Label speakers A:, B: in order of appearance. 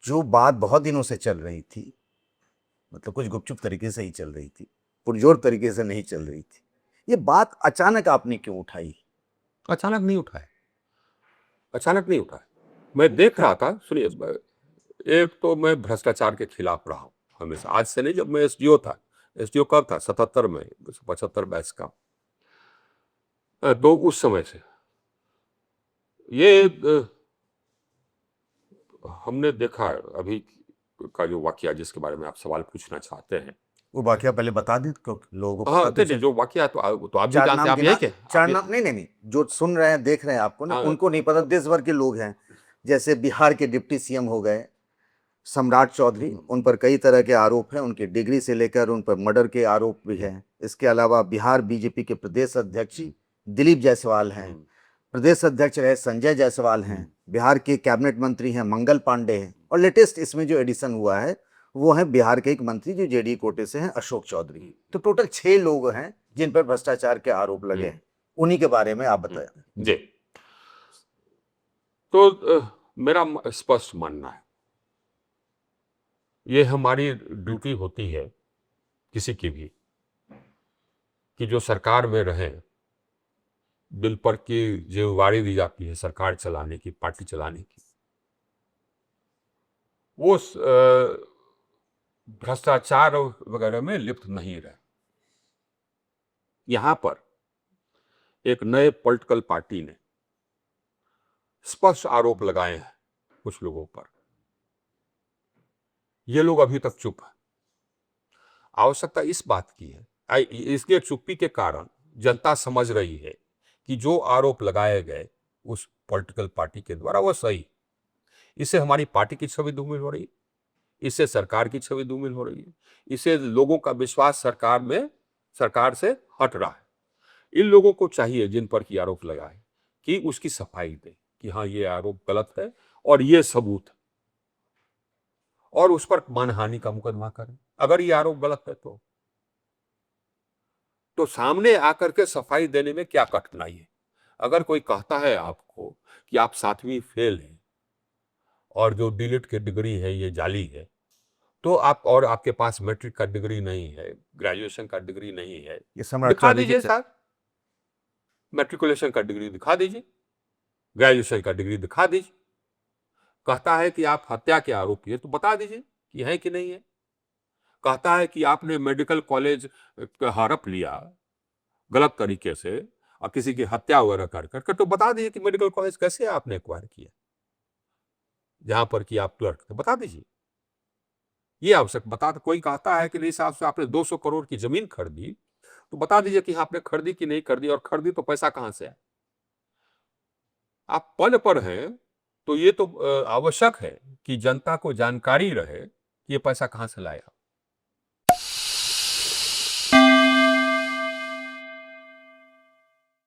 A: जो बात बहुत दिनों से चल रही थी, मतलब कुछ गुपचुप तरीके से ही चल रही थी, पुरजोर तरीके से नहीं चल रही थी, ये बात अचानक आपने क्यों उठाई?
B: अचानक नहीं उठा है, अचानक नहीं उठा है। मैं देख रहा था, सुनिए, एक तो मैं भ्रष्टाचार के खिलाफ रहा हूं हमेशा, आज से नहीं। जब मैं एसडीओ था, एसडीओ कब था, 77 में, 75 बैच का, तो उस समय से ये हमने देखा है। अभी का जो वाकया जिसके बारे में आप सवाल पूछना चाहते हैं,
A: वो वाकया पहले बता दें, क्योंकि लोगों को
B: हाँ,
A: पता तो
B: नहीं,
A: चले।
B: जो वाकया तो आप भी
A: चार
B: जानते
A: नाम
B: हैं, आप यही
A: गिना,
B: के
A: चार नाम, नहीं नहीं नहीं, जो सुन रहे हैं देख रहे हैं आपको ना,
B: हाँ,
A: उनको नहीं पता, देश भर के लोग हैं। जैसे बिहार के डिप्टी सीएम हो गए सम्राट चौधरी, उन पर कई तरह के आरोप हैं, उनकी डिग्री से लेकर उन पर मर्डर के आरोप भी हैं। इसके अलावा बिहार बीजेपी के प्रदेश अध्यक्ष दिलीप जायसवाल हैं, प्रदेश अध्यक्ष रहे संजय जायसवाल हैं, बिहार के कैबिनेट मंत्री हैं मंगल पांडे हैं, और लेटेस्ट इसमें जो एडिशन हुआ है वो है बिहार के एक मंत्री जो जेडीयू कोटे से हैं, अशोक चौधरी। तो टोटल 6 लोग हैं जिन पर भ्रष्टाचार के आरोप लगे हैं। उन्हीं के बारे में आप बताएं
B: जी। तो मेरा स्पष्ट मानना है, ये हमारी ड्यूटी होती है किसी की भी, कि जो सरकार में रहे, बिल पर की जिम्मेवारी दी जाती है सरकार चलाने की, पार्टी चलाने की, वो भ्रष्टाचार वगैरह में लिप्त नहीं रहे। यहां पर एक नए पॉलिटिकल पार्टी ने स्पष्ट आरोप लगाए हैं कुछ लोगों पर, ये लोग अभी तक चुप हैं। आवश्यकता इस बात की है, इसके चुप्पी के कारण जनता समझ रही है कि जो आरोप लगाए गए उस पॉलिटिकल पार्टी के द्वारा वो सही। इससे हमारी पार्टी की छवि धूमिल हो रही है, इससे सरकार की छवि धूमिल हो रही है, इससे लोगों का विश्वास सरकार से हट रहा है। इन लोगों को चाहिए जिन पर की आरोप लगाए कि उसकी सफाई दे कि हाँ, ये आरोप गलत है और ये सबूत है, और उस पर मानहानि का मुकदमा करें अगर ये आरोप गलत है। तो सामने आकर के सफाई देने में क्या कठिनाई है? अगर कोई कहता है आपको कि आप 7वीं फेल हैं और जो डीलिट की डिग्री है ये जाली है, तो आप, और आपके पास मैट्रिक का डिग्री नहीं है, ग्रेजुएशन का डिग्री नहीं है,
A: ये सम्राट
B: दिखा
A: चौधरी
B: दीजिए
A: के।
B: साहब, मैट्रिकुलेशन का डिग्री दिखा दीजिए, ग्रेजुएशन का डिग्री दिखा दीजिए। कहता है कि आप हत्या के आरोपी है, तो बता दीजिए कि है कि नहीं है। कहता है कि आपने मेडिकल कॉलेज हड़प लिया गलत तरीके से और किसी की हत्या वगैरह कर करके, तो बता दीजिए कि मेडिकल कॉलेज कैसे आपने एक्वायर किया, जहां पर कि आप क्लर्क थे, बता दीजिए। ये आवश्यक बता। कोई कहता है कि नहीं साहब से आपने 200 करोड़ की जमीन खरीदी, तो बता दीजिए कि आपने खरीदी कि नहीं खरीदी, और खरीदी तो पैसा कहां से है। आप पद पर हैं तो ये तो आवश्यक है कि जनता को जानकारी रहे कि ये पैसा कहां से लाया।